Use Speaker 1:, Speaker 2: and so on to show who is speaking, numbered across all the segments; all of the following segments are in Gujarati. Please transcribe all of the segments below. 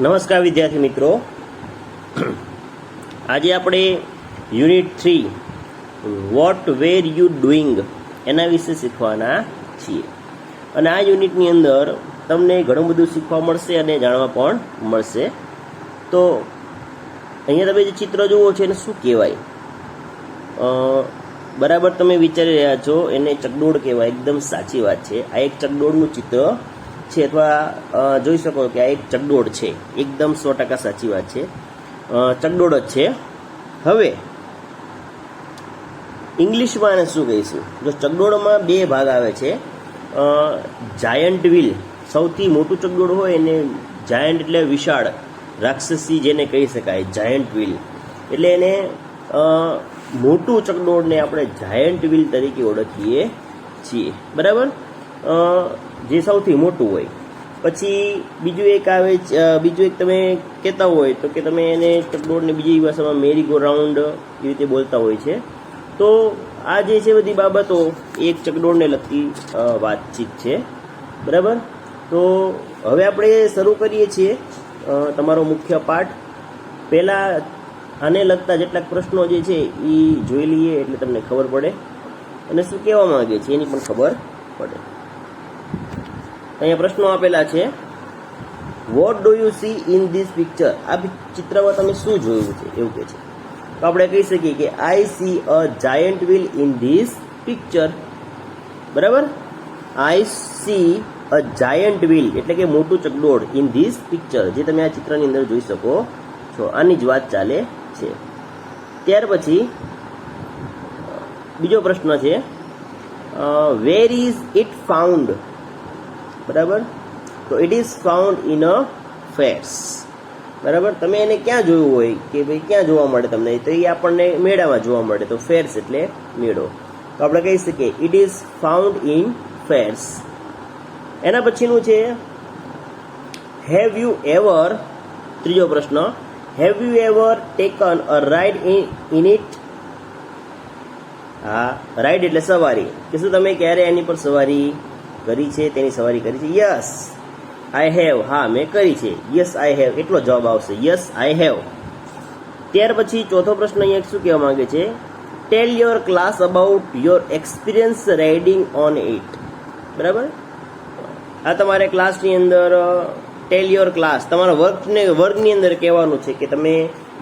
Speaker 1: નમસ્કાર વિદ્યાર્થી મિત્રો, આજે આપણે unit 3 what were you doing એના વિશે શીખવાના છીએ. અને આ યુનિટની અંદર તમને ઘણું બધું શીખવા મળશે અને જાણવા પણ મળશે. તો અહીંયા તમે જે ચિત્ર જુઓ છો એને શું કહેવાય? બરાબર તમે વિચારી રહ્યા છો, એને ચકડોળ કહેવાય. એકદમ સાચી વાત છે. આ એક ચકડોળનું ચિત્ર છે, અથવા જોઈ શકો કે આ એક ચકડોળ છે. એકદમ 100% સાચી વાત છે, ચકડોળ જ છે. હવે ઇંગ્લિશમાં આને શું કહીશું? જો ચકડોળમાં બે ભાગ આવે છે. જાયન્ટ વ્હીલ, સૌથી મોટું ચકડોળ હોય એને જાયન્ટ એટલે વિશાળ, રાક્ષસી જેને કહી શકાય. જાયન્ટ વ્હીલ એટલે એને મોટું ચકડોળને આપણે જાયન્ટ વ્હીલ તરીકે ઓળખીએ છીએ. બરાબર, જે સૌથી મોટું હોય. પછી બીજું એક આવે, બીજું એક તમે કહેતા હોય તો કે તમે એને ચકડોળને બીજી ભાષામાં મેરી ગો રાઉન્ડ એવી રીતે બોલતા હોય છે. તો આ જે છે બધી બાબતો એક ચકડોળને લગતી વાતચીત છે. બરાબર, તો હવે આપણે શરૂ કરીએ છીએ તમારો મુખ્ય પાઠ. પહેલાં આને લગતા જેટલાક પ્રશ્નો જે છે એ જોઈ લઈએ એટલે તમને ખબર પડે અને શું કહેવા માંગે છે એની પણ ખબર પડે. અહીંયા પ્રશ્નો આપેલા છે. What do you C in this picture? આ ચિત્રમાં તમે શું જોયું છે એવું કે છે. તો આપણે કહી શકીએ કે I see a giant wheel in this picture. બરાબર, I see a giant wheel એટલે કે મોટું ચકડોળ ઇન ધીસ પિક્ચર, જે તમે આ ચિત્રની અંદર જોઈ શકો છો. આની જ વાત ચાલે છે. ત્યાર પછી બીજો પ્રશ્ન છે, વેર ઇઝ ઇટ ફાઉન્ડ? બરાબર, તો it is found in a fares. બરાબર, તમે એને ક્યાં જોયું હોય કે ભાઈ ક્યાં જોવા મળે તમને? તો એ આપણને મેળામાં જોવા મળે. તો ફેર્સ એટલે મેળો. તો આપણે કહી શકીએ it is found in fares. એના પછીનું છે, હેવ યુ એવર? ત્રીજો પ્રશ્ન, have you ever taken a ride in it? હા, રાઇડ એટલે સવારી. કે શું તમે ક્યારે એની પર સવારી કરી છે? તેની સવારી કરી છે? Yes I have. હા, મેં કરી છે. યસ આઈ હેવ એટલો જવાબ આવશે. Yes I have. ત્યાર પછી ચોથો પ્રશ્ન અહીંયા શું કહેવા માંગે છે? ટેલ your class about your experience riding on it. બરાબર, આ તમારે ક્લાસની અંદર ટેલ યોર ક્લાસ, તમારા વર્ગની અંદર કહેવાનું છે કે તમે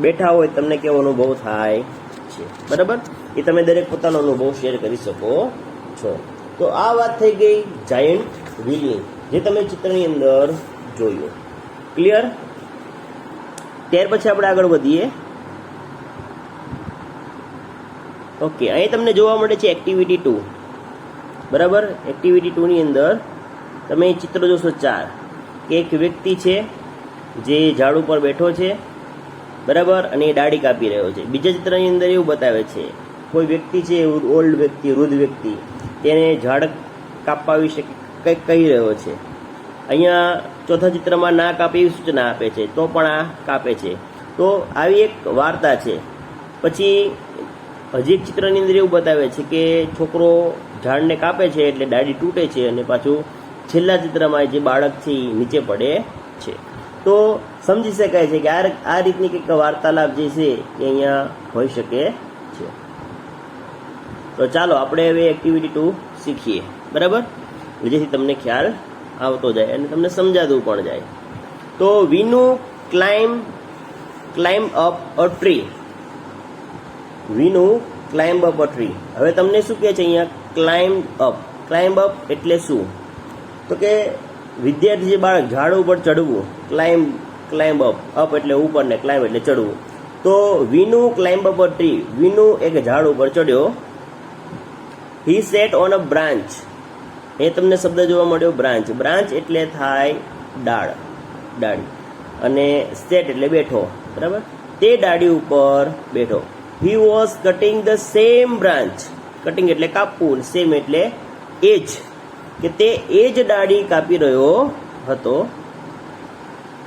Speaker 1: બેઠા હોય તમને કેવો અનુભવ થાય છે. બરાબર, એ તમે દરેક પોતાનો અનુભવ શેર કરી શકો છો. તો આ વાત થઈ ગઈ જાયન્ટ વ્હીલની, જે તમે ચિત્રની અંદર જોયું. ક્લિયર? ત્યાર પછી આપણે આગળ વધીએ. ઓકે, અહીં તમને જોવા મળે છે એક્ટિવિટી 2. બરાબર, એક્ટિવિટી 2 ની અંદર તમે ચિત્ર જોશો 4 કે એક વ્યક્તિ છે જે ઝાડ ઉપર બેઠો છે. બરાબર, અને એ દાઢી કાપી રહ્યો છે. બીજા ચિત્રની અંદર એવું બતાવે છે કોઈ વ્યક્તિ છે, ઓલ્ડ વ્યક્તિ, વૃદ્ધ વ્યક્તિ, તેને ઝાડ કાપવા વિશે કંઈક કહી રહ્યો છે. અહીંયા ચોથા ચિત્રમાં ના કાપે એવી સૂચના આપે છે, તો પણ આ કાપે છે. તો આવી એક વાર્તા છે. પછી હજી એક ચિત્રની અંદર એવું બતાવે છે કે છોકરો ઝાડને કાપે છે એટલે દાઢી તૂટે છે, અને પાછું છેલ્લા ચિત્રમાં જે બાળક છે એ નીચે પડે છે. તો સમજી શકાય છે કે આ રીતની કંઈક વાર્તાલાપ જે છે એ અહીંયા હોઈ શકે છે. તો ચાલો આપણે હવે એક્ટિવિટી 2 શીખીએ. બરાબર, જેથી તમને ખ્યાલ આવતો જાય અને તમને સમજાતું પણ જાય. તો Vinu climb up a tree. Vinu climb up a tree. હવે તમને શું કહે છે અહીંયા? Climb up. ક્લાઇમ્બ અપ એટલે શું? તો કે વિદ્યાર્થી જે બાળક ઝાડ ઉપર ચડવું, ક્લાઇમ્બ અપ એટલે ઉપર ને ક્લાઇમ્બ એટલે ચડવું. તો Vinu climb up a tree. Vinu એક ઝાડ ઉપર ચડ્યો. હી સેટ ઓન અ બ્રાન્ચ. એ તમને શબ્દ જોવા મળ્યો બ્રાન્ચ. બ્રાન્ચ એટલે થાય ડાળી, અને સેટ એટલે બેઠો. બરાબર, તે ડાળી ઉપર બેઠો. He was cutting the same branch. Cutting એટલે કાપવું, સેમ એટલે એજ, કે તે એ જ ડાળી કાપી રહ્યો હતો.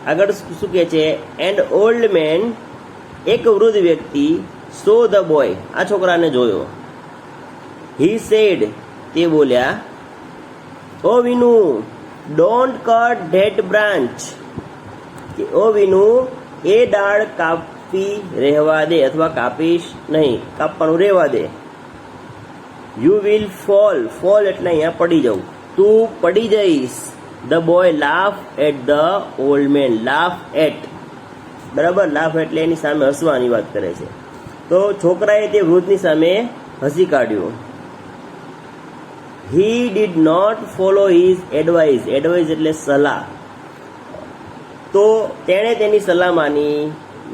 Speaker 1: આગળ શું કહે છે? And old man. એક વૃદ્ધ વ્યક્તિ સો ધ બોય. આ છોકરાને જોયો. He said. તે બોલ્યા, oh Vinu, don't cut that branch. કે ઓ વિનુ એ ડાળ કાપી રહેવા દે અથવા કાપીશ નહીં, કાપવાનું રહેવા દે. યુ વિલ ફોલ, ફોલ એટલે અહીંયા પડી જવું, તું પડી જઈશ. The boy laugh at the old man, laugh at, બરાબર, લાફ એટલે એની સામે હસવાની વાત કરે છે. તો છોકરાએ તે વૃદ્ધની સામે હસી કાઢ્યું. He did not follow his advice, advice એટલે સલાહ, તો તેણે તેની સલાહ માની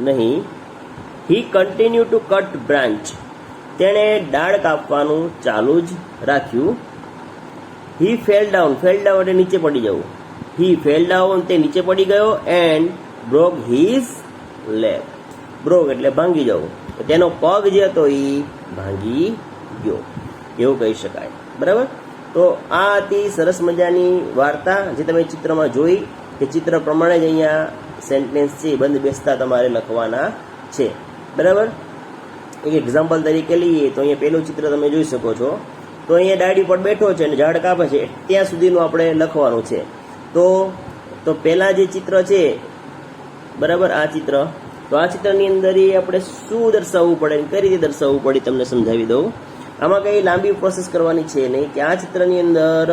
Speaker 1: નહીં. He continue to cut branch, તેણે ડાળ કાપવાનું ચાલુ જ રાખ્યું. He fell down, fell down એટલે નીચે પડી જવું. હી ફેલ ડાઉન, તે નીચે પડી ગયો. And broke his leg, broke એટલે ભાંગી જવું, તેનો પગ જે હતો એ ભાંગી ગયો, એવું કહી શકાય. બરાબર. તો આ હતી સરસ મજાની વાર્તા જે તમે ચિત્રમાં જોઈ, કે ચિત્ર પ્રમાણે જ અહીંયા સેન્ટેન્સ છે બંધ બેસતા તમારે લખવાના છે. બરાબર. એક એક્ઝામ્પલ તરીકે લઈએ તો અહીંયા પહેલું ચિત્ર તમે જોઈ શકો છો. તો અહીંયા ડાળી પર બેઠો છે અને ઝાડ કાપે છે, ત્યાં સુધીનું આપણે લખવાનું છે. તો પહેલા જે ચિત્ર છે, બરાબર, આ ચિત્ર, તો આ ચિત્રની અંદર એ આપણે શું દર્શાવવું પડે, કઈ રીતે દર્શાવવું પડે તમને સમજાવી દઉં. આમાં કંઈ લાંબી પ્રોસેસ કરવાની છે નહીં, કે આ ચિત્રની અંદર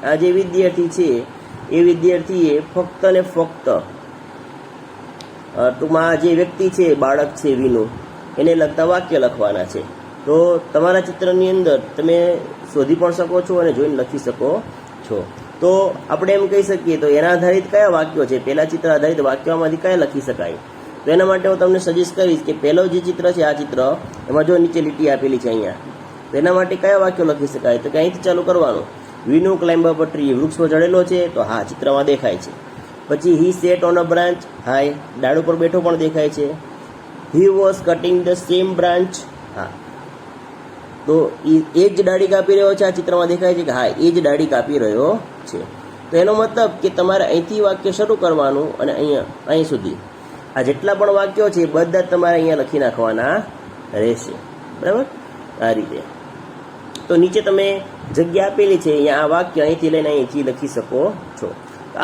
Speaker 1: આ જે વિદ્યાર્થી છે એ વિદ્યાર્થીએ ફક્ત ને ફક્ત ટૂંકમાં જે વ્યક્તિ છે, બાળક છે વિનુ, એને લગતા વાક્ય લખવાના છે. તો તમારા ચિત્રની અંદર તમે શોધી પણ શકો છો અને જોઈને લખી શકો છો. તો આપણે એમ કહી શકીએ તો એના આધારિત કયા વાક્યો છે, પહેલા ચિત્ર આધારિત વાક્યોમાંથી કયા લખી શકાય. તો એના માટે હું તમને સજેસ્ટ કરીશ કે પહેલો જે ચિત્ર છે આ ચિત્ર, એમાં જો નીચે લીટી આપેલી છે અહીંયા, તો એના માટે કયા વાક્યો લખી શકાય, તો કે અહીંથી ચાલુ કરવાનું. Vinu climb up a tree, વૃક્ષ પર ચડેલો છે, તો હા ચિત્રમાં દેખાય છે. પછી he sat on a branch, હાય ડાળ ઉપર બેઠો પણ દેખાય છે. He was cutting the same branch, હા તો એ જ ડાળી કાપી રહ્યો છે, આ ચિત્રમાં દેખાય છે કે હા એ જ ડાળી કાપી રહ્યો છે. તો એનો મતલબ કે તમારે અહીંથી વાક્ય શરૂ કરવાનું અને અહીં સુધી આ જેટલા પણ વાક્યો છે બધા જ તમારે અહીંયા લખી નાખવાના રહેશે. બરાબર, આ રીતે. તો નીચે તમે જગ્યા આપેલી છે, અહીંયા આ વાક્ય અહીંથી લઈને અહીંથી લખી શકો છો.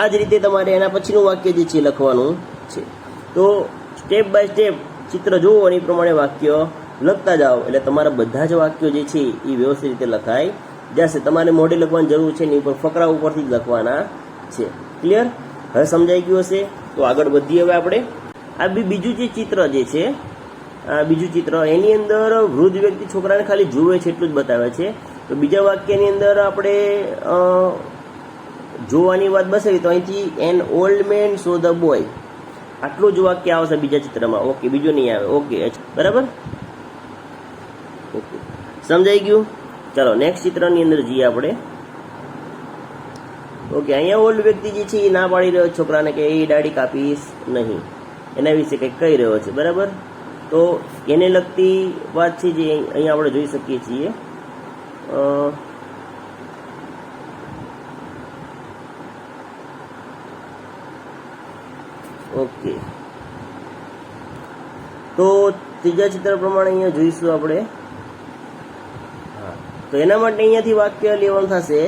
Speaker 1: આ જ રીતે તમારે એના પછીનું વાક્ય જે છે લખવાનું છે. તો સ્ટેપ બાય સ્ટેપ ચિત્ર જુઓ અને એ પ્રમાણે વાક્ય લખતા જાઓ, એટલે તમારા બધા જ વાક્યો જે છે એ વ્યવસ્થિત રીતે લખાઈ જશે. તમારે મોઢે લખવાની જરૂર છે નહીં, પણ ફકરા ઉપરથી જ લખવાના છે. ક્લિયર? હવે સમજાઈ ગયું હશે. તો આગળ વધીએ હવે આપણે. આ બીજું જે ચિત્ર જે છે, આ બીજું ચિત્ર, એની અંદર વૃદ્ધ વ્યક્તિ છોકરાને ખાલી જુએ છે એટલું જ બતાવે છે. તો બીજા વાક્યની અંદર આપણે જોવાની વાત બસાવી, તો અહીંથી an old man so the boy, આટલું જ વાક્ય આવશે બીજા ચિત્રમાં. ઓકે, બીજું નહીં આવે. ઓકે, બરાબર, ઓકે, સમજાઈ ગયું. ચાલો નેક્સ્ટ ચિત્રની અંદર જઈએ આપણે. ઓકે, અહીંયા ઓલ્ડ વ્યક્તિ જે છે એ ના પાડી રહ્યો છોકરાને કે એ દાઢી કાપીશ નહીં, એના વિશે કંઈક કહી રહ્યો છે. બરાબર. તો એને લગતી વાત છે જે અહીંયા આપણે જોઈ શકીએ છીએ. ઓકે, તો ત્રીજા ચિત્ર પ્રમાણે અહીંયા જોઈશું આપણે. હા, તો એના માટે અહીંયાથી વાક્ય લેવાનું થશે.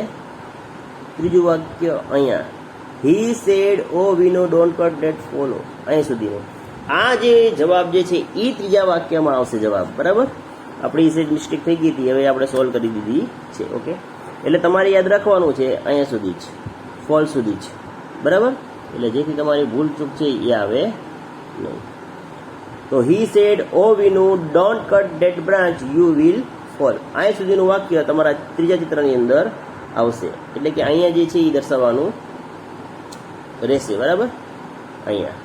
Speaker 1: ત્રીજું વાક્ય અહીંયા, he said oh Vinu don't cut that follow, અહીં સુધીનું. આ જે જવાબ જે છે એ ત્રીજા વાક્યમાં આવશે જવાબ. બરાબર, આપણી સેજ મિસ્ટેક થઈ ગઈ હતી, હવે આપણે સોલ્વ કરી દીધી છે. ઓકે, એટલે તમારે યાદ રાખવાનું છે અહીંયા સુધી જ, ફોલ સુધી જ. બરાબર, એટલે જેથી તમારી ભૂલ ચૂક છે એ આવે નહીં. તો he said oh Vinu don't cut that branch you will fall, અહીં સુધીનું વાક્ય તમારા ત્રીજા ચિત્રની અંદર આવશે. એટલે કે અહીંયા જે છે એ દર્શાવવાનું રહેશે. બરાબર, અહીંયા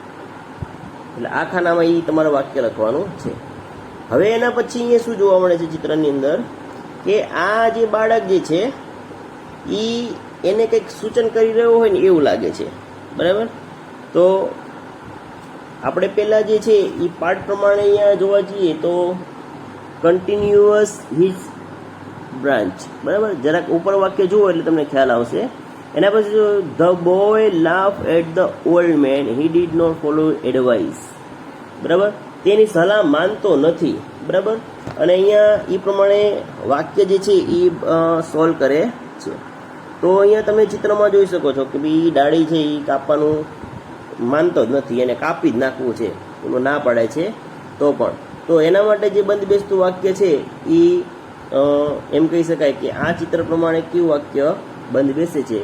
Speaker 1: એટલે આ ખાનામાં એ તમારે વાક્ય લખવાનું છે. હવે એના પછી અહીંયા શું જોવા મળે છે ચિત્રની અંદર, કે આ જે બાળક જે છે એને કંઈક સૂચન કરી રહ્યો હોય ને એવું લાગે છે. બરાબર, તો આપણે પહેલાં જે છે એ પાર્ટ પ્રમાણે અહીંયા જોવા જઈએ તો કન્ટિન્યુઅસ હિઝ બ્રાન્ચ. બરાબર, જરાક ઉપર વાક્ય જુઓ એટલે તમને ખ્યાલ આવશે. એના પછી the boy laugh at the old man, he did not follow advice. બરાબર, તેની સલાહ માનતો નથી. બરાબર, અને અહીંયા એ પ્રમાણે વાક્ય જે છે એ સોલ્વ કરે છે. તો અહીંયા તમે ચિત્રમાં જોઈ શકો છો કે ભાઈ ડાળી છે એ કાપવાનું માનતો જ નથી, એને કાપી જ નાખવું છે, એનું ના પાડે છે તો પણ. તો એના માટે જે બંધ બેસતું વાક્ય છે એ એમ કહી શકાય કે આ ચિત્ર પ્રમાણે કયું વાક્ય બંધ બેસે છે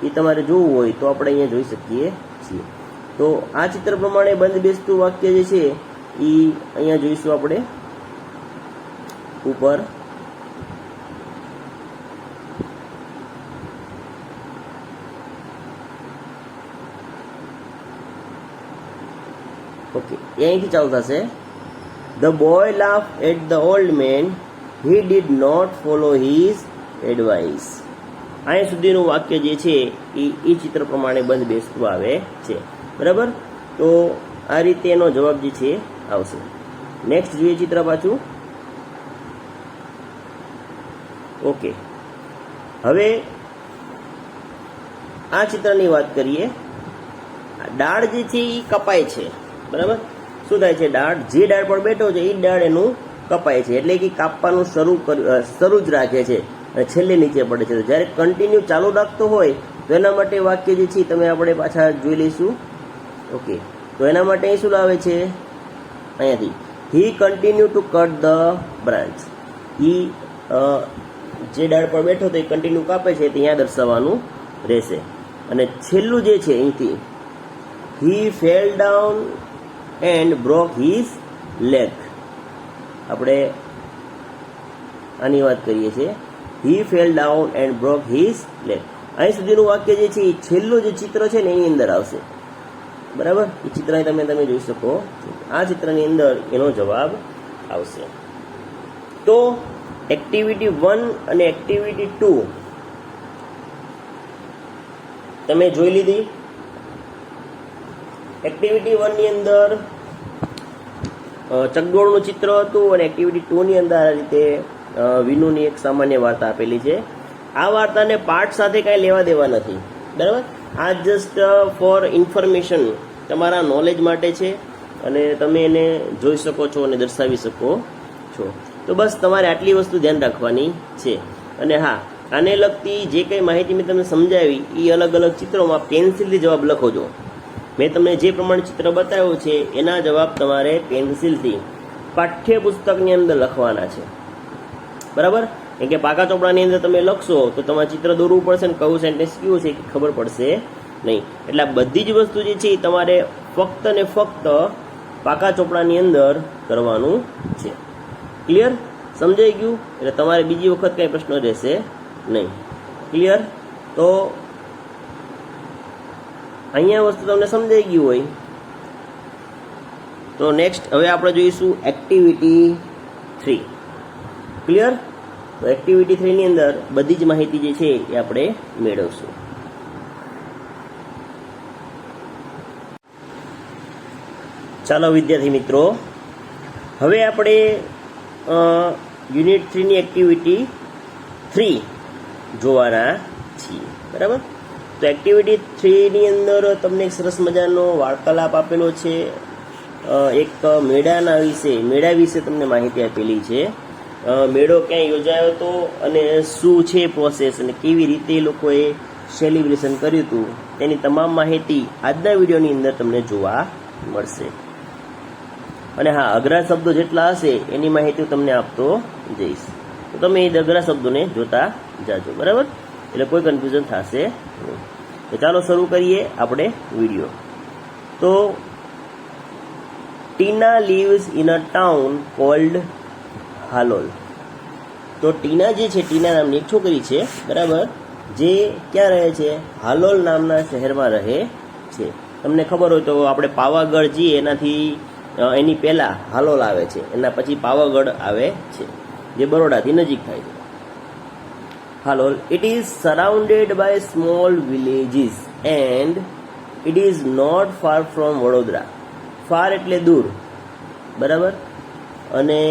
Speaker 1: એ તમારે જોવું હોય તો આપણે અહીંયા જોઈ શકીએ છીએ. તો આ ચિત્ર પ્રમાણે બંધ બેસતું વાક્ય જે છે એ અહીંયા જોઈશું આપણે ઉપર. ઓકે, અહીંથી ચાલુ થશે. The boy laugh at the old man, he did not follow his advice. અહીં સુધીનું વાક્ય જે છે એ ચિત્ર પ્રમાણે બંધ બેસતું આવે છે. બરાબર, તો આ રીતે એનો જવાબ જે છે આવશે. નેક્સ્ટ જોઈએ ચિત્ર પાછું. ઓકે, હવે આ ચિત્રની વાત કરીએ. ડાળ જે છે એ કપાય છે. બરાબર, શું થાય છે? ડાળ, જે ડાળ પર બેઠો છે એ ડાળ એનું કપાય છે, એટલે કે કાપવાનું શરૂ જ રાખે છે અને છેલ્લે નીચે પડે છે. જ્યારે કન્ટિન્યુ ચાલુ રાખતો હોય તો એના માટે વાક્ય જે છે તમે આપણે પાછા જોઈ લઈશું. ઓકે, તો એના માટે અહીં શું લાવે છે? અહીંયાથી he continue to cut the branch. He જે ડાળ પર બેઠો તો એ કન્ટિન્યુ કાપે છે, ત્યાં દર્શાવવાનું રહેશે. અને છેલ્લું જે છે અહીંથી he fell down and broke his leg. આપણે આની વાત કરીએ છીએ. He fell down and broke his leg. અહીં સુધીનું વાક્ય જે છે એ છેલ્લું જે ચિત્ર છે ને એની અંદર આવશે. બરાબર, એ ચિત્ર તમે જોઈ શકો. આ ચિત્રની અંદર એનો જવાબ આવશે. તો એક્ટિવિટી 1 અને એક્ટિવિટી 2 તમે જોઈ લીધી. એક્ટિવિટી 1 ની અંદર ચકડોળનું ચિત્ર હતું અને એક્ટિવિટી 2 ની અંદર આ રીતે વિનુની એક સામાન્ય વાર્તા આપેલી છે. આ વાર્તાને પાઠ સાથે કાંઈ લેવા દેવા નથી. બરાબર, આ જસ્ટ ફોર ઇન્ફોર્મેશન, તમારા નોલેજ માટે છે અને તમે એને જોઈ શકો છો અને દર્શાવી શકો છો. તો બસ તમારે આટલી વસ્તુ ધ્યાન રાખવાની છે. અને હા, આને લગતી જે કંઈ માહિતી મેં તમને સમજાવી એ અલગ અલગ ચિત્રોમાં પેન્સિલથી જવાબ લખો છો. મેં તમને જે પ્રમાણે ચિત્ર બતાવ્યું છે એના જવાબ તમારે પેન્સિલથી પાઠ્યપુસ્તકની અંદર લખવાના છે. બરાબર, કેમ કે પાકા ચોપડાની અંદર તમે લખશો તો તમારે ચિત્ર દોરવું પડશે ને કયું સેન્ટેન્સ કયું છે એ ખબર પડશે નહીં. એટલે આ બધી જ વસ્તુ જે છે એ તમારે ફક્ત ને ફક્ત પાકા ચોપડાની અંદર કરવાનું છે. ક્લિયર? સમજાઈ ગયું? એટલે તમારે બીજી વખત કંઈ પ્રશ્ન રહેશે નહીં. ક્લિયર? તો અહીંયા વસ્તુ તમને સમજાઈ ગયું હોય તો નેક્સ્ટ હવે આપણે જોઈશું એક્ટિવિટી 3. ક્લિયર? તો એક્ટિવિટી 3 ની અંદર બધી જ માહિતી જે છે એ આપણે મેળવશું. ચાલો વિદ્યાર્થી મિત્રો, હવે આપણે યુનિટ 3 ની એક્ટિવિટી 3 જોવાના છીએ. બરાબર, તો એક્ટિવિટી 3 ની અંદર તમને એક સરસ મજાનો વાર્તાલાપ આપેલો છે. એક મેળા વિશે તમને માહિતી આપેલી છે. મેળો ક્યાં યોજાયો હતો અને શું છે પ્રોસેસ અને કેવી રીતે લોકોએ સેલિબ્રેશન કર્યું હતું તેની તમામ માહિતી આજના વિડીયોની અંદર તમને જોવા મળશે. અને હા, અઘરા શબ્દો જેટલા હશે એની માહિતી તમને આપતો જઈશ, તો તમે એ અઘરા શબ્દોને જોતા જાજો. બરાબર, એટલે કોઈ કન્ફ્યુઝન થશે નહીં. તો ચાલો શરૂ કરીએ આપણે વિડીયો. તો Tina lives in a town called Halol. તો ટીના જે છે, ટીના નામની એક છોકરી છે. બરાબર, જે ક્યાં રહે છે? હાલોલ નામના શહેરમાં રહે છે. તમને ખબર હોય તો આપણે પાવાગઢ જઈએ એનાથી એની પહેલાં હાલોલ આવે છે, એના પછી પાવાગઢ આવે છે, જે બરોડાથી નજીક થાય છે. Halol, it is surrounded by small villages and it is not far from Vadodara. Far એટલે દૂર. બરાબર, અને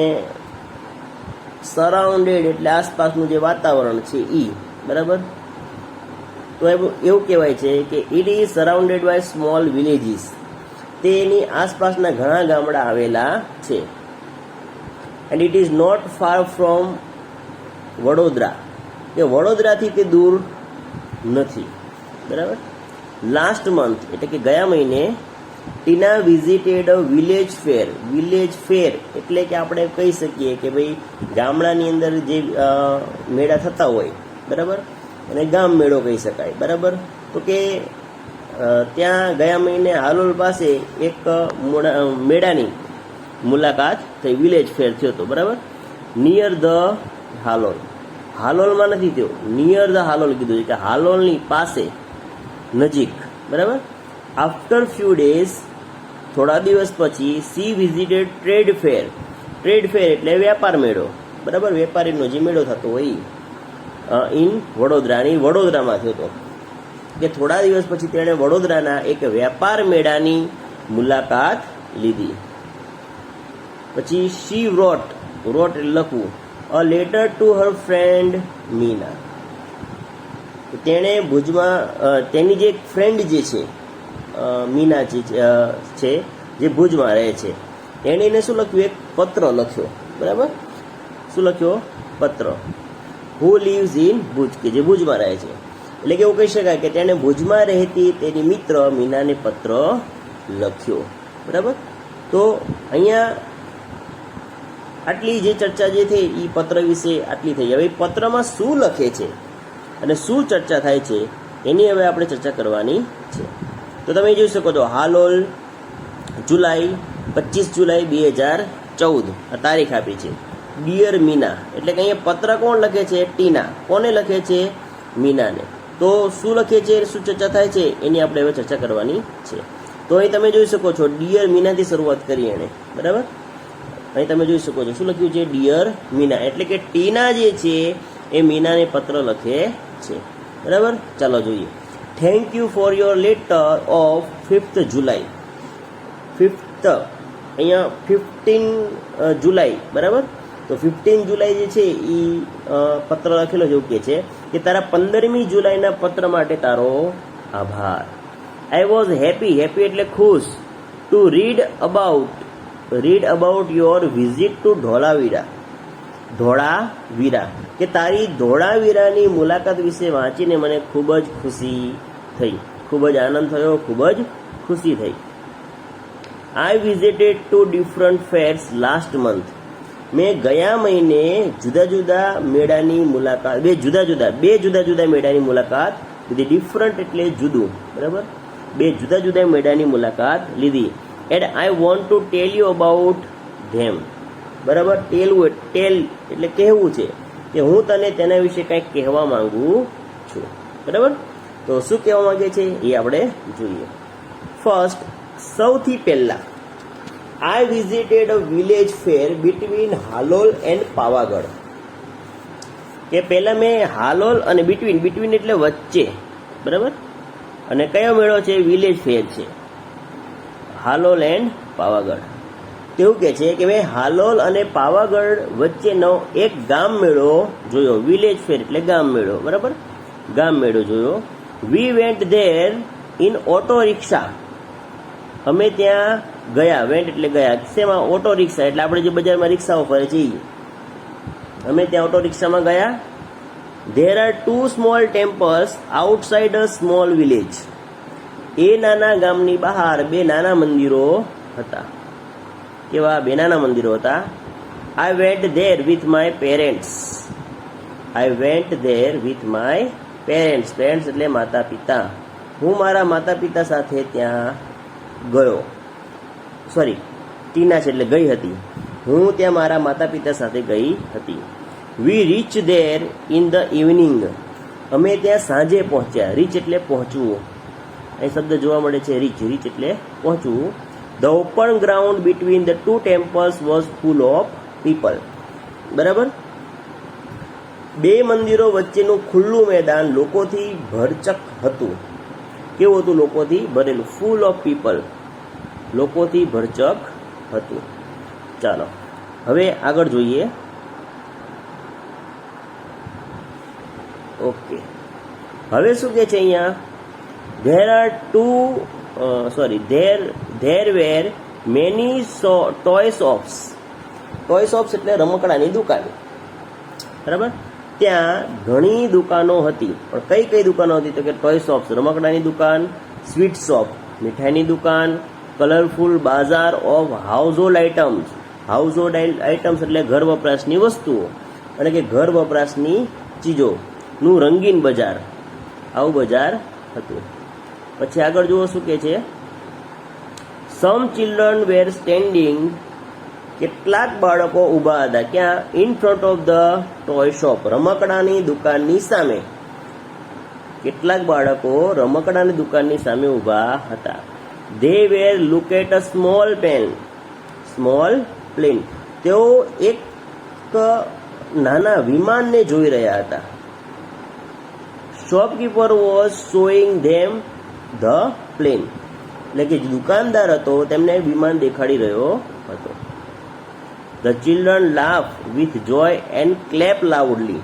Speaker 1: સરાઉન્ડેડ એટલે આસપાસનું જે વાતાવરણ છે એ. બરાબર, તો એવું કહેવાય છે કે it is surrounded by small villages. તેની આસપાસના ઘણા ગામડા આવેલા છે. And it is not far from Vadodara, કે વડોદરાથી તે દૂર નથી. બરાબર, લાસ્ટ મંથ એટલે કે ગયા મહિને Tina visited a village fair. Village fair એટલે કે આપણે કહી શકીએ કે ભાઈ ગામડાની અંદર જે મેળા થતા હોય, બરાબર, અને ગામ મેળો કહી શકાય, બરાબર. તો કે ત્યાં ગયા મહિને હાલોલ પાસે એક મેળાની મુલાકાત થઈ, વિલેજ ફેર થયો હતો, બરાબર. Near the Halol. હાલોલમાં નથી થયો, નિયર ધ હાલોલ કીધું છે કે હાલોલની પાસે, નજીક, બરાબર. આફ્ટર ફ્યુ ડેઝ, થોડા દિવસ પછી, she visited trade fair. Trade fair એટલે વેપાર મેળો, બરાબર, વેપારીનો જે મેળો થતો હોય ઇન વડોદરાની, વડોદરામાં થયો હતો. કે થોડા દિવસ પછી તેણે વડોદરાના એક વેપાર મેળાની મુલાકાત લીધી. પછી શી રોટ લખવું, a letter to her friend Meena. તેણે ભુજમાં તેની જે ફ્રેન્ડ જે છે મીના છે, જે ભુજમાં રહે છે, એણે એને શું લખ્યું, એક પત્ર લખ્યો, બરાબર. શું લખ્યો? પત્ર. હુ લીવ્સ ઇન ભુજ, કે જે ભુજમાં રહે છે. એટલે કે એવું કહી શકાય કે તેણે ભુજમાં રહેતી તેની મિત્ર મીનાને પત્ર લખ્યો, બરાબર. તો અહીંયા આટલી જે ચર્ચા જે થઈ એ પત્ર વિશે આટલી થઈ. હવે પત્રમાં શું લખે છે અને શું ચર્ચા થાય છે એની હવે આપણે ચર્ચા કરવાની છે. તો તમે જોઈ શકો છો, હાલોલ, જુલાઈ 25 જુલાઈ 2014 આ તારીખ આપી છે. ડિયર મીના એટલે કે અહીંયા પત્ર કોણ લખે છે? ટીના. કોને લખે છે? મીનાને. તો શું લખે છે, શું ચર્ચા થાય છે એની આપણે હવે ચર્ચા કરવાની છે. તો અહીં તમે જોઈ શકો છો, ડિયર મીનાથી શરૂઆત કરી એણે, બરાબર. અહીં તમે જોઈ શકો છો શું લખ્યું છે? ડિયર મીના. એટલે કે ટીના જે છે એ મીનાને પત્ર લખે છે, બરાબર. ચાલો જોઈએ. Thank you for your letter of 5th July. 5th અહીંયા 15 જુલાઈ, બરાબર. તો 15 જુલાઈ જે છે એ પત્ર લખેલો છે, એવું કહે છે કે તારા 15મી જુલાઈના પત્ર માટે તારો આભાર. I was happy. હેપી એટલે ખુશ. To read about your visit to Dholavira. Dholavira કે તારી ધોળાવીરાની મુલાકાત વિશે વાંચીને મને ખૂબ જ ખુશી થઈ, ખૂબ જ આનંદ થયો, ખૂબ જ ખુશી થઈ. I visited to different fairs last month. મેં ગયા મહિને જુદા જુદા મેળાની મુલાકાત, બે જુદા જુદા મેળાની મુલાકાત લીધી. ડિફરન્ટ એટલે જુદું, બરાબર. બે જુદા જુદા મેળાની મુલાકાત લીધી. And I want to tell you about ધેમ, બરાબર. ટેલ એટલે કહેવું છે કે હું તને તેના વિશે કંઈક કહેવા માંગુ છું, બરાબર. તો શું કહેવા માંગે છે એ આપણે જોઈએ. ફર્સ્ટ, સૌથી પહેલા, I visited a village fair between Halol and Pavagadh. કે પહેલા મેં હાલોલ અને બિટવીન એટલે વચ્ચે, બરાબર. અને કયો મેળો છે? વિલેજ ફેર છે, હાલોલ એન્ડ પાવાગઢ. તેવું કે છે કે મેં હાલોલ અને પાવાગઢ વચ્ચેનો એક ગામ મેળો જોયો. વિલેજ ફેર એટલે ગામ મેળો, બરાબર. ગામ મેળો જોયો. We went there in auto rickshaw. અમે ત્યાં ગયા. વેન્ટ એટલે ગયા. શેમાં? ઓટો રિક્ષા એટલે આપણે જે બજારમાં રિક્ષાઓ ફરે છે એ. અમે ત્યાં ઓટો રિક્ષામાં ગયા. There are 2 small temples outside a small village. એ નાના ગામની બહાર 2 નાના મંદિરો હતા. કેવા? 2 નાના મંદિરો હતા. I went there with my parents. I went there with my parents. Parents એટલે માતા પિતા. હું મારા માતા પિતા સાથે ત્યાં ગયો. સોરી, ટીના છે એટલે ગઈ હતી. હું ત્યાં મારા માતા પિતા સાથે ગઈ હતી. We reach there in the evening. અમે ત્યાં સાંજે પહોંચ્યા. રીચ એટલે પહોંચવું. અહીં શબ્દ જોવા મળે છે રીચ. રીચ એટલે પહોંચવું. The open ground between the 2 temples was full of people. બરાબર. 2 મંદિરો વચ્ચેનું ખુલ્લું મેદાન લોકોથી ભરચક હતું. કેવું હતું? લોકોથી ભરેલું. ફૂલ ઓફ પીપલ, લોકોથી ભરચક હતું. ચાલો હવે આગળ જોઈએ. ઓકે, હવે શું કે છે અહીંયા? There are there were many toy shops. Toy shops એટલે રમકડાની દુકાન, બરાબર. ત્યાં ઘણી દુકાનો હતી. પણ કઈ દુકાનો હતી? તો કે ટોય શોપ્સ, રમકડાની દુકાન, સ્વીટ શોપ મીઠાઈની દુકાન, colourful bazaar of household items, household items એટલે ઘર વપરાશની વસ્તુઓ અને કે ઘર વપરાશની ચીજોનું રંગીન બજાર, આવું બજાર હતું. પછી આગળ જુઓ શું કે છે, સમ ચિલ્ડ્રન વેર સ્ટેન્ડિંગ, કેટલાક બાળકો ઊભા હતા ક્યાં, in front of the toy shop, રમકડાની દુકાનની સામે. કેટલાક બાળકો રમકડાની દુકાનની સામે ઊભા હતા. They were look at a small plane, તેઓ એક નાના વિમાનને જોઈ રહ્યા હતા. Shopkeeper was showing them the plane, એટલે કે દુકાનદાર હતો તેમને વિમાન દેખાડી રહ્યો હતો. The children laugh with joy and clap loudly,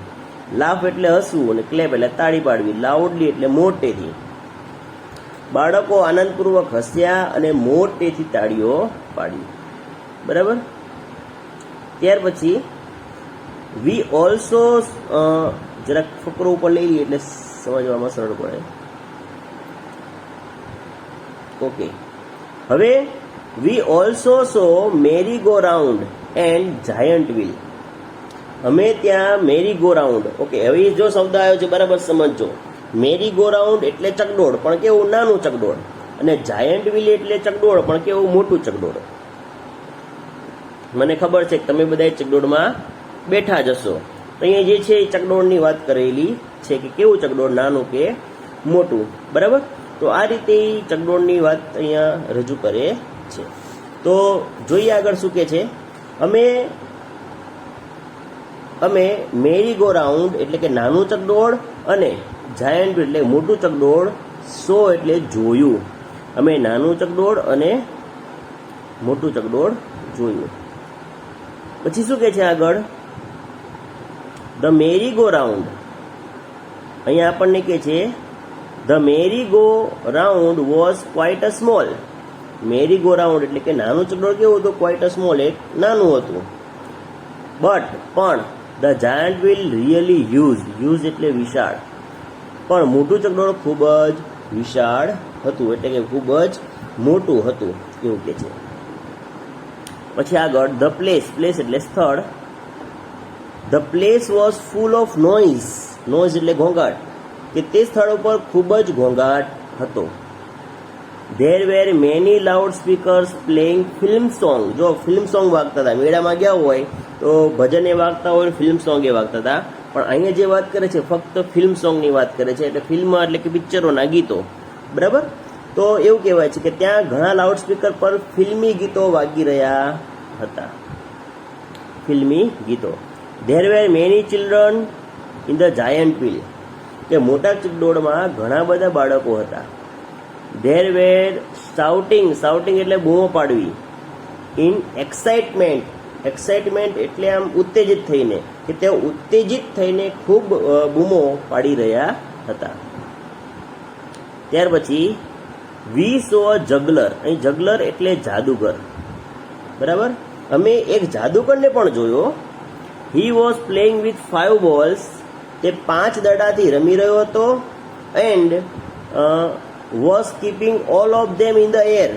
Speaker 1: laugh એટલે હસવું અને ક્લેપ એટલે તાળી પાડવી, લાઉડલી એટલે મોટેથી. બાળકો આનંદપૂર્વક હસ્યા અને મોટેથી તાળીઓ પાડી. બરાબર. ત્યાર પછી વી ઓલ્સો, જરાક ફકરો ઉપર લઈ લઈએ એટલે સમજવામાં સરળ પડે. ઓકે, હવે we also saw merry go round and giant wheel. અમે ત્યાં મેરી ગો રાઉન્ડ, ઓકે હવે જો શબ્દ આવ્યો છે બરાબર સમજો. મેરી ગો રાઉન્ડ એટલે ચકડોળ, પણ કેવું નાનું ચકડોળ, અને જાયન્ટ વ્હીલ એટલે ચકડોળ પણ કેવું મોટું ચકડોળ. મને ખબર છે કે તમે બધા ચકડોળમાં બેઠા જશો. તો અહીંયા જે છે એ ચકડોળની વાત કરેલી છે કે કેવું ચકડોળ, નાનું કે મોટું. બરાબર. તો આ રીતે ચકડોળની વાત અહીંયા રજૂ કરે છે. તો જોઈએ આગળ શું કે છે. અમે મેરી ગો રાઉન્ડ એટલે કે નાનું ચકડોળ અને જાયન્ટ એટલે મોટું ચકડોળ, સો એટલે જોયું. અમે નાનું ચકડોળ અને મોટું ચકડોળ જોયું. પછી શું કે છે આગળ, ધ મેરી ગો રાઉન્ડ, અહીંયા આપણને કે છે the merry go round was quite a small. Merry go round એટલે કે નાનું ચકડોળ કેવું હતું, ક્વાઇટ અ સ્મોલ, એક નાનું હતું. પણ the giant wheel really huge એટલે વિશાળ, પણ મોટું ચકડોળ ખૂબ જ વિશાળ હતું, એટલે કે ખૂબ જ મોટું હતું એવું કે છે. પછી આગળ ધ પ્લેસ એટલે સ્થળ. The place was full of noise એટલે ઘોંઘાટ, કે તે સ્થળ ઉપર ખૂબ જ ઘોંઘાટ હતો. There were many loud speakers playing film song, જો ફિલ્મ સોંગ વાગતા હતા. મેળામાં ગયા હોય તો ભજન એ વાગતા હોય, ફિલ્મ સોંગ એ વાગતા હતા. પણ અહીંયા જે વાત કરે છે ફક્ત ફિલ્મ સોંગની વાત કરે છે, એટલે ફિલ્મ એટલે કે પિક્ચરોના ગીતો. બરાબર. તો એવું કહેવાય છે કે ત્યાં ઘણા લાઉડ સ્પીકર પર ફિલ્મી ગીતો વાગી રહ્યા હતા. ફિલ્મી ગીતો. There were many children in the giant wheel, કે મોટા ચકડોળમાં ઘણા બધા બાળકો હતા. ધેર વેર શાઉટિંગ એટલે બૂમો પાડવી. ઇન એક્સાઇટમેન્ટ એટલે આમ ઉત્તેજિત થઈને, કે તેઓ ઉત્તેજિત થઈને ખૂબ બૂમો પાડી રહ્યા હતા. ત્યાર પછી વી સો જગલર, અહીં જગલર એટલે જાદુગર. બરાબર. અમે એક જાદુગરને પણ જોયો. He was playing with 5 balls, તે 5 દડાથી રમી રહ્યો હતો. And was keeping all of them in the air,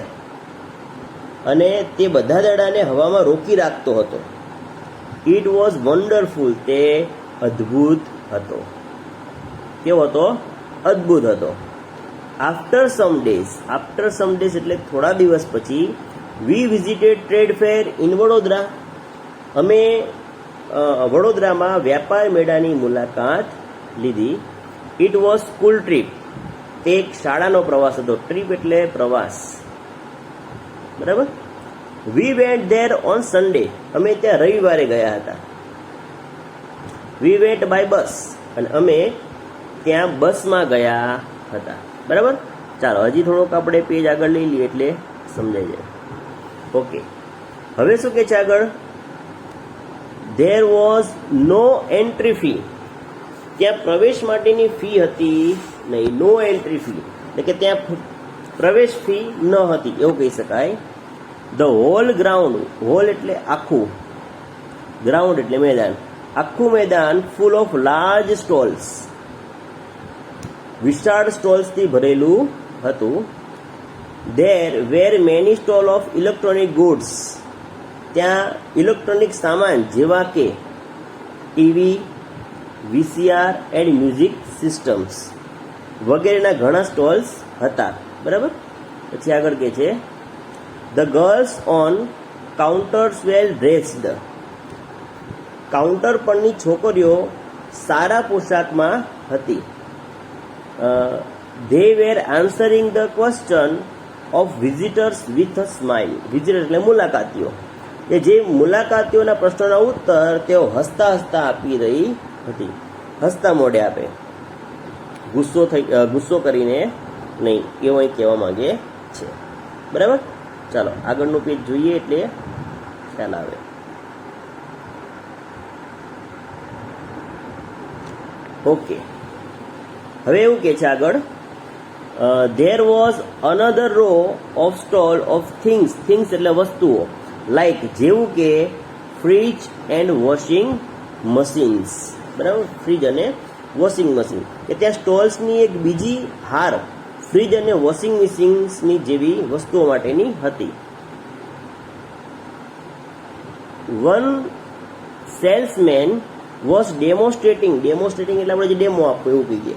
Speaker 1: અને તે બધા દડાને હવામાં રોકી રાખતો હતો. ઇટ વોઝ વન્ડરફુલ, તે અદ્ભુત હતો. કેવો હતો? અદ્ભુત હતો. આફ્ટર સમ ડેઝ એટલે થોડા દિવસ પછી, વી visited trade fair in Vadodara, અમે વડોદરામાં વ્યાપાર મેળાની મુલાકાત લીધી. ઇટ વોઝ સ્કૂલ ટ્રીપ, તે એક શાળાનો પ્રવાસ હતો. ટ્રીપ એટલે પ્રવાસ. બરાબર. We went there on Sunday, અમે ત્યાં રવિવારે ગયા હતા. વી વેન્ટ બાય બસ, અને અમે ત્યાં બસમાં ગયા હતા. બરાબર. ચાલો હજી થોડોક આપણે પેજ આગળ લઈ લઈએ એટલે સમજાઈ જાય. ઓકે, હવે શું કે છે આગળ? There was no entry fee, ત્યાં પ્રવેશ માટેની ફી હતી નહીં. નો એન્ટ્રી ફી એટલે કે ત્યાં પ્રવેશ ફી ન હતી એવું કહી શકાય. ધ હોલ ગ્રાઉન્ડ, હોલ એટલે આખું, ગ્રાઉન્ડ એટલે મેદાન, આખું મેદાન ફૂલ ઓફ લાર્જ સ્ટોલ્સ, વિશાળ સ્ટોલ્સથી ભરેલું હતું. There were many stall of electronic goods. ત્યાં ઇલેક્ટ્રોનિક સામાન જેવા કે TV, VCR and music systems વગેરેના ઘણા સ્ટોલ્સ હતા. બરાબર. પછી આગળ કહે છે the girls on counters well dressed. Counter પરની છોકરીઓ સારા પોશાકમાં હતી. They were answering the question of visitors with a smile. Visitor એટલે મુલાકાતીઓ, કે જે મુલાકાતીઓના પ્રશ્નોના ઉત્તર તેઓ હસતા હસતા આપી રહી હતી. હસતા મોઢે આપે, ગુસ્સો કરીને નહીં, એવું અહીં કહેવા માંગે છે. બરાબર. ચાલો આગળનું પેજ જોઈએ એટલે ખ્યાલ આવે. ઓકે, હવે એવું કે છે આગળ, there was another row of stall of things. things એટલે વસ્તુઓ, like જેવું કે ફ્રીજ એન્ડ વોશિંગ મશીન્સ. બરાબર. ફ્રીજ અને વોશિંગ મશીન, કે ત્યાં સ્ટોલ્સની એક બીજી હાર ફ્રીજ અને વોશિંગ મશીન્સની જેવી વસ્તુઓ માટેની હતી. One salesman was ડેમોન્સ્ટ્રેટિંગ. ડેમોન્સ્ટ્રેટિંગ એટલે આપણે જે ડેમો આપવો એવું કહીએ,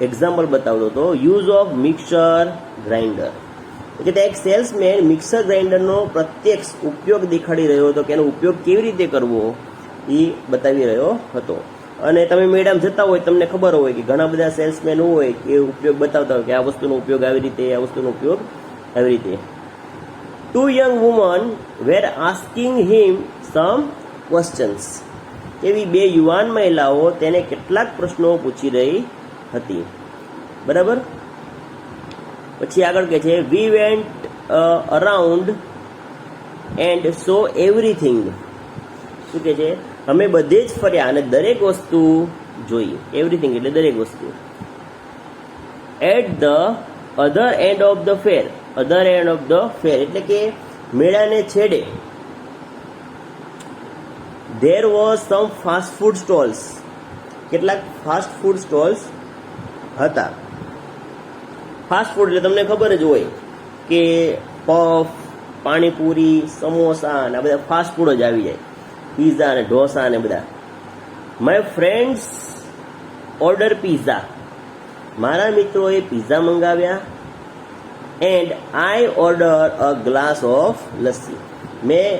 Speaker 1: એક્ઝામ્પલ બતાવતો હતો. યુઝ ઓફ મિક્સર ગ્રાઇન્ડર, એટલે ત્યાં એક સેલ્સમેન મિક્સર ગ્રાઇન્ડરનો પ્રત્યક્ષ ઉપયોગ દેખાડી રહ્યો હતો, કે એનો ઉપયોગ કેવી રીતે કરવો એ બતાવી રહ્યો હતો. અને તમે મેડમ જતા હોય, તમને ખબર હોય કે ઘણા બધા સેલ્સમેન હોય કે ઉપયોગ બતાવતા હોય કે આ વસ્તુનો ઉપયોગ આવી રીતે, આ વસ્તુનો ઉપયોગ આવી રીતે. ટુ યંગ વુમન વેર આસ્કિંગ હિમ સમ ક્વેશ્ચન્સ. એવી બે યુવાન મહિલાઓ તેને કેટલાક પ્રશ્નો પૂછી રહી હતી. બરાબર. પછી આગળ કહે છે we went around and so everything. શું કહે છે? અમે બધે જ ફર્યા અને દરેક વસ્તુ જોઈ. એવરીથિંગ એટલે દરેક વસ્તુ. At the other end of the fair. Other end of the fair એટલે કે મેળાને છેડે there was some fast food stalls. કેટલાક ફાસ્ટ ફૂડ સ્ટોલ્સ હતા. ફાસ્ટ ફૂડ એટલે તમને ખબર જ હોય કે પફ, પાણીપુરી, સમોસા ને આ બધા ફાસ્ટ ફૂડ જ આવી જાય. પીઝા અને ઢોસા ને બધા. My friends order pizza. મારા મિત્રોએ પીઝા મંગાવ્યા. And I order a glass of lassi. મેં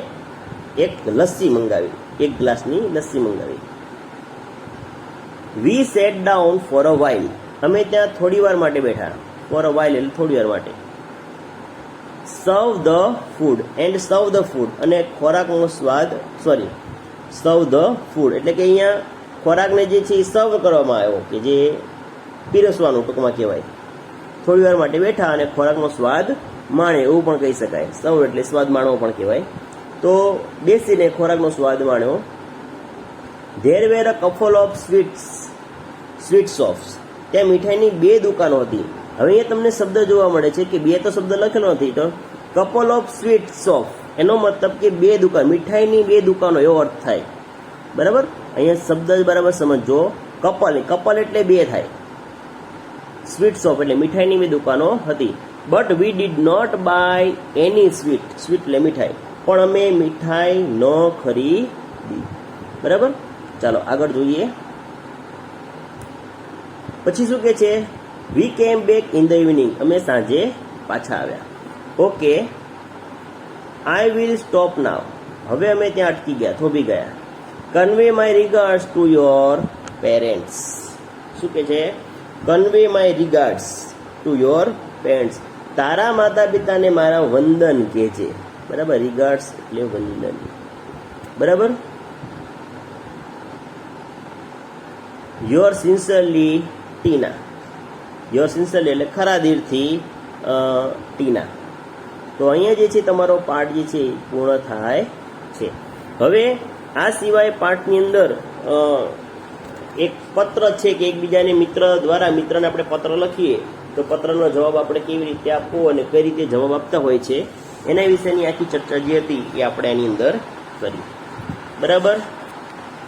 Speaker 1: એક લસ્સી મંગાવી, એક ગ્લાસની લસ્સી મંગાવી. We sat down for a while. અમે ત્યાં થોડી વાર માટે બેઠા. ફોર અ વાઇલ એટલે થોડી વાર માટે. સર્વ ધ ફૂડ એન્ડ સર્વ ધ ફૂડ અને ખોરાકનો સ્વાદ, સોરી, સર્વ ધ ફૂડ એટલે કે અહીંયા ખોરાકને જે છે એ સર્વ કરવામાં આવ્યો, કે જે પીરસવાનું ટૂંકમાં કહેવાય. થોડી વાર માટે બેઠા અને ખોરાકનો સ્વાદ માણે એવું પણ કહી શકાય. સર્વ એટલે સ્વાદ માણવો પણ કહેવાય. તો બેસીને ખોરાકનો સ્વાદ માણ્યો. There were a couple of sweet shops. ત્યાં મીઠાઈની બે દુકાનો હતી. હવે અહીંયા તમને શબ્દ જોવા મળે છે કે બે તો શબ્દ લખેલો નથી, તો કપલ ઓફ સ્વીટ શોપ એનો મતલબ કે બે દુકાન, મીઠાઈની બે દુકાનો એવો અર્થ થાય. બરાબર. અહીંયા શબ્દ બરાબર સમજો. કપલ, કપલ એટલે બે થાય. સ્વીટ શોપ એટલે મીઠાઈની બે દુકાનો હતી. But we did not buy any sweet. Sweet એટલે મીઠાઈ. પણ અમે મીઠાઈ ન ખરીદી. બરાબર. ચાલો આગળ જોઈએ. પછી શું કે છે? વી કેમ બેક ઇન ધ ઇવનિંગ. અમે સાંજે પાછા આવ્યા. ઓકે, આઈ વિલ સ્ટોપ નાવ. હવે અમે ત્યાં અટકી ગયા, થોભી ગયા. Convey my regards to your parents. શું કે છે? Convey my regards to your parents. તારા માતા પિતાને મારા વંદન કહેજે. બરાબર. રિગાર્ડ્સ એટલે વંદન. બરાબર. Your sincerely Tina. Your sincerely એટલે ખરા દિલથી ટીના. તો અહીંયા જે છે તમારો પાઠ જે છે પૂર્ણ થાય છે. હવે આ સિવાય પાઠની અંદર એક પત્ર છે કે એકબીજાને મિત્ર દ્વારા, મિત્રને આપણે પત્ર લખીએ તો પત્રનો જવાબ આપણે કેવી રીતે આપવો અને કઈ રીતે જવાબ આપતા હોય છે એના વિશેની આખી ચર્ચા જે હતી એ આપણે એની અંદર કરી. બરાબર.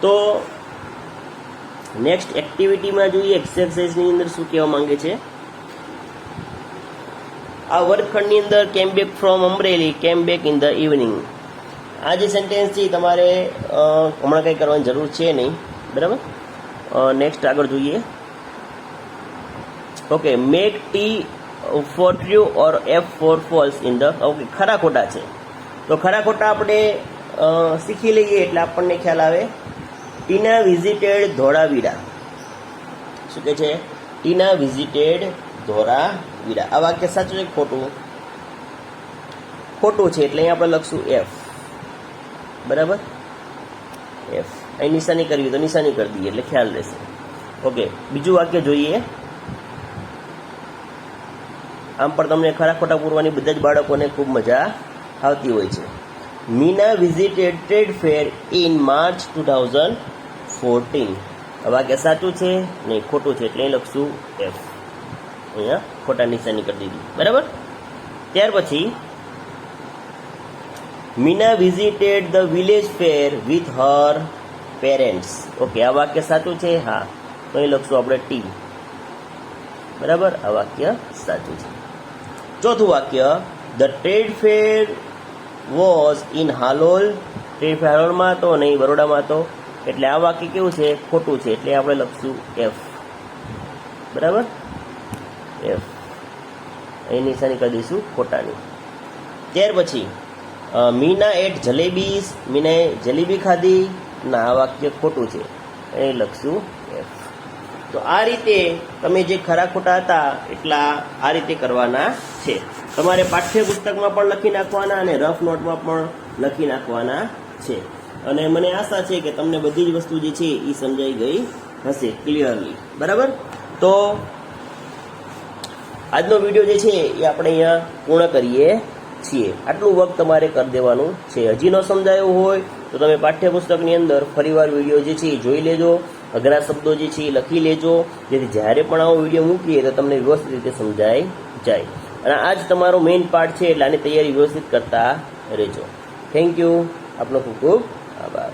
Speaker 1: તો નેક્સ્ટ એક્ટિવિટીમાં જોઈએ એક્સરસાઇઝની અંદર શું કહેવા માંગે છે. આ વર્ગખંડની અંદર કેમ બેક ફ્રોમ અમરેલી, કેમ બેક ઇન ધ ઇવનિંગ. આ જે સેન્ટેન્સ છે તમારે હમણાં કંઈ કરવાની જરૂર છે નહીં, બરાબર. નેક્સ્ટ આગળ જોઈએ. Okay, make T for true or F for false in the. Okay, ખરા ખોટા છે, તો ખરા ખોટા આપણે શીખી લઈએ એટલે આપણને ખ્યાલ આવે. ટીના વિઝિટેડ ધોળાવીરા. શું કે છે? ટીના વિઝિટેડ ધોળાવીરા. આ વાક્ય સાચું છે ખોટું? ખોટું છે, એટલે અહીંયા આપણે લખશું એફ, બરાબર. એફ અહીં નિશાની કરવી તો નિશાની કરી દઈએ એટલે ખ્યાલ રહેશે. ઓકે, બીજું વાક્ય જોઈએ. આમ પણ તમને ખરા ખોટા પૂરવાની બધા જ બાળકોને ખૂબ મજા આવતી હોય છે. Meena visited trade fair in March 2014. આ વાક્ય સાચું છે? નહીં, ખોટું છે, એટલે અહીં લખશું એફ. અહીંયા ખોટા નિશાની કરી દીધી, બરાબર. ત્યાર પછી Meena visited the village fair with her parents. Okay, આ વાક્ય સાચું છે? હા, તો અહીં લખશું આપણે ટી, બરાબર. આ વાક્ય સાચું છે. ચોથું વાક્ય, the trade fair was in Halol. Trade fair હાલોલમાં હતો, નહીં બરોડામાં હતો, એટલે આ વાક્ય કેવું છે? ખોટું છે, એટલે આપણે લખશું એફ, બરાબર. એફ અહીં નિશાની કરી દઈશું ખોટાની. ત્યાર પછી મીના એટ જલેબીસ. મીનાએ જલેબી ખાધી. ના, આ વાક્ય ખોટું છે, અહીં લખશું એફ. તો આ રીતે તમે જે ખરા ખોટા હતા એટલા આ રીતે કરવાના છે. તમારે પાઠ્યપુસ્તકમાં પણ લખી નાખવાના અને રફ નોટમાં પણ લખી નાખવાના છે. અને મને આશા છે કે તમને બધી જ વસ્તુ જે છે એ સમજાઈ ગઈ હશે ક્લિયરલી, બરાબર. તો આજનો વિડીયો જે છે એ આપણે અહીંયા પૂર્ણ કરીએ છીએ. આટલું વર્ક તમારે કરી દેવાનું છે. હજી ન સમજાયું હોય તો તમે પાઠ્યપુસ્તકની અંદર ફરીવાર વિડીયો જે છે એ જોઈ લેજો. અઘરા શબ્દો જે છે એ લખી લેજો, જેથી જ્યારે પણ આવો વિડીયો મૂકીએ તો તમને વ્યવસ્થિત રીતે સમજાઈ જાય. અને આ જ તમારો મેઇન પાર્ટ છે, એટલે આની તૈયારી વ્યવસ્થિત કરતા રહેજો. Thank you. આપનો ખૂબ ખૂબ આભાર.